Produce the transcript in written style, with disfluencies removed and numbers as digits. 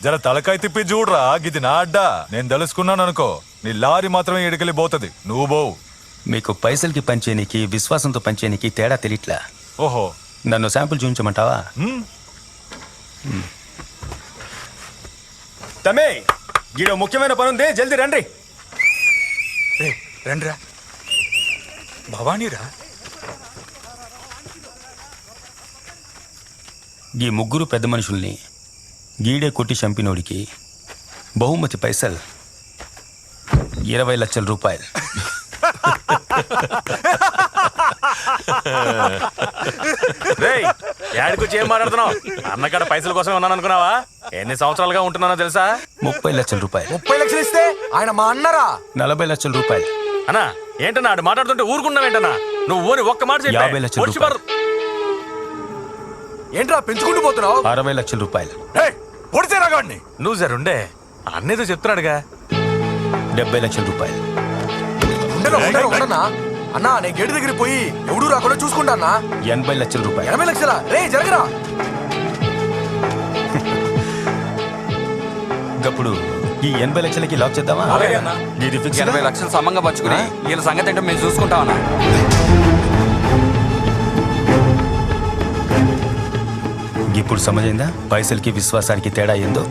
జర తలకాయ తిప్పి చూడరా, గిది నా అడ్డా. నేను తెలుసుకున్నాను అనుకో, నీ లారీ మాత్రమే ఎడికెళ్ళి పోతుంది, నువ్వు పోవు. మీకు పైసలకి పంచేనికి విశ్వాసంతో పంచేనికి తేడా తెలియట్లా. ఓహో, నన్ను శాంపుల్ చూపించమంటావా? తమే గీడో ముఖ్యమైన పని ఉంది, జల్దీ రండి. రండిరా. భవానీరా. ఈ ముగ్గురు పెద్ద మనుషుల్ని గీడే కొట్టి చంపినోడికి బహుమతి పైసలు 20 లక్షల రూపాయలు. ఏడికొచ్చి ఏం మాట్లాడుతున్నావు? అన్నకాడ పైసల కోసం ఉన్నాను అనుకున్నావా? ఎన్ని సంవత్సరాలుగా ఉంటున్నానో తెలుసా? 30 లక్షల రూపాయలు. 30 లక్షలు ఇస్తే ఆయన మా అన్నరా. 40 లక్షల రూపాయలు. అన్నా ఏంటన్నా ఆడు మాట్లాడుతుంటే ఊరుకున్నావేంటన్నా? నువ్వు ఊరి ఒక్క మాట 50 లక్షల రూపాయలు. ఏంట్రా పెంచుకుంటూ పోతున్నావు? 60 లక్షల రూపాయలు. పొడిచేరాగాడిని. నువ్వు జరుండే, అన్నేదో చెప్తున్నాడుగా. 70 లక్షల రూపాయలు. ఉండనా అన్నా, నేను గేటు దగ్గర పోయి ఎవడు రాకుండా చూసుకుంటా అన్నా. 80 లక్షల రూపాయలు. 80 లక్షల రే జరగరా. ఇప్పుడు ఈ 80 లక్షలకి లాక్ చేద్దామా? ఇది ఫిక్స్. 80 లక్షలు సమంగా పచ్చుకుని వీళ్ళ సంగతి ఏంటో మేము చూసుకుంటామన్నా. ఇప్పుడు సమజైందా పైసలకి విశ్వాసానికి తేడా ఏందో?